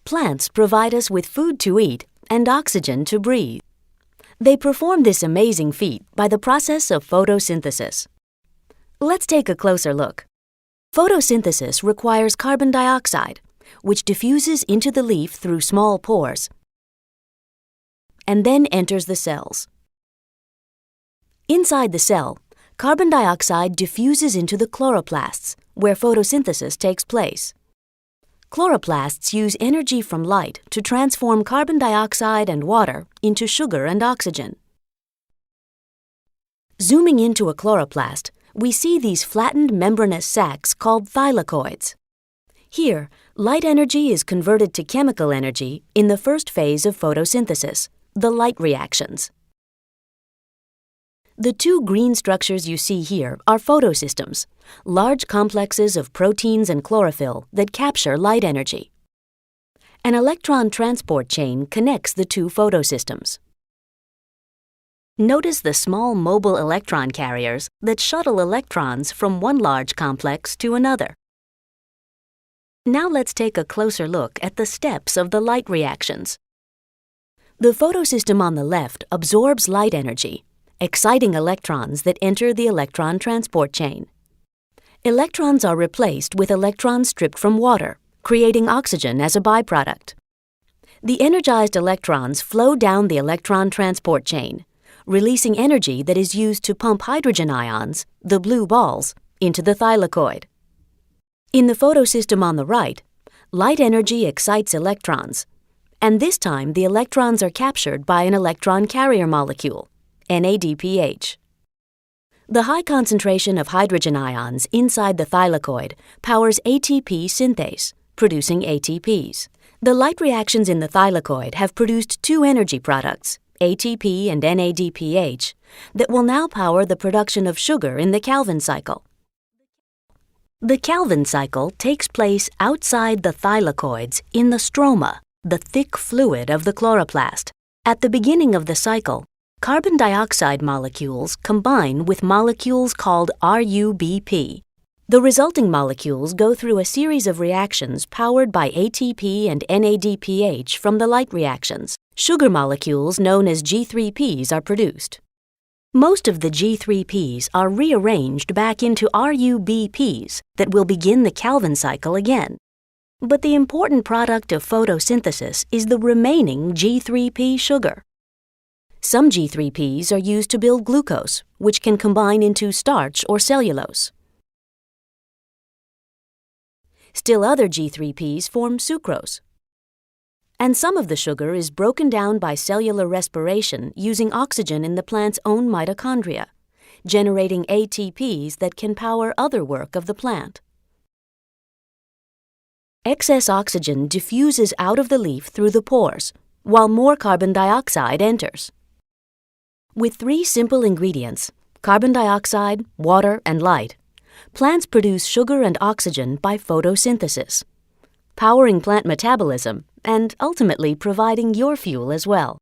Plants provide us with food to eat and oxygen to breathe. They perform this amazing feat by the process of photosynthesis. Let's take a closer look. Photosynthesis requires carbon dioxide, which diffuses into the leaf through small pores and then enters the cells. Inside the cell, carbon dioxide diffuses into the chloroplasts, where photosynthesis takes place. Chloroplasts use energy from light to transform carbon dioxide and water into sugar and oxygen. Zooming into a chloroplast, we see these flattened membranous sacs called thylakoids. Here, light energy is converted to chemical energy in the first phase of photosynthesis, the light reactions. The two green structures you see here are photosystems, large complexes of proteins and chlorophyll that capture light energy. An electron transport chain connects the two photosystems. Notice the small mobile electron carriers that shuttle electrons from one large complex to another. Now let's take a closer look at the steps of the light reactions. The photosystem on the left absorbs light energy, exciting electrons that enter the electron transport chain. Electrons are replaced with electrons stripped from water, creating oxygen as a byproduct. The energized electrons flow down the electron transport chain, releasing energy that is used to pump hydrogen ions, the blue balls, into the thylakoid. In the photosystem on the right, light energy excites electrons, and this time the electrons are captured by an electron carrier molecule, NADPH. The high concentration of hydrogen ions inside the thylakoid powers ATP synthase, producing ATPs. The light reactions in the thylakoid have produced two energy products, ATP and NADPH, that will now power the production of sugar in the Calvin cycle. The Calvin cycle takes place outside the thylakoids in the stroma, the thick fluid of the chloroplast. At the beginning of the cycle, carbon dioxide molecules combine with molecules called RUBP. The resulting molecules go through a series of reactions powered by ATP and NADPH from the light reactions. Sugar molecules known as G3Ps are produced. Most of the G3Ps are rearranged back into RUBPs that will begin the Calvin cycle again. But the important product of photosynthesis is the remaining G3P sugar. Some G3Ps are used to build glucose, which can combine into starch or cellulose. Still other G3Ps form sucrose. And some of the sugar is broken down by cellular respiration using oxygen in the plant's own mitochondria, generating ATPs that can power other work of the plant. Excess oxygen diffuses out of the leaf through the pores, while more carbon dioxide enters. With three simple ingredients, carbon dioxide, water, and light, plants produce sugar and oxygen by photosynthesis, powering plant metabolism and ultimately providing your fuel as well.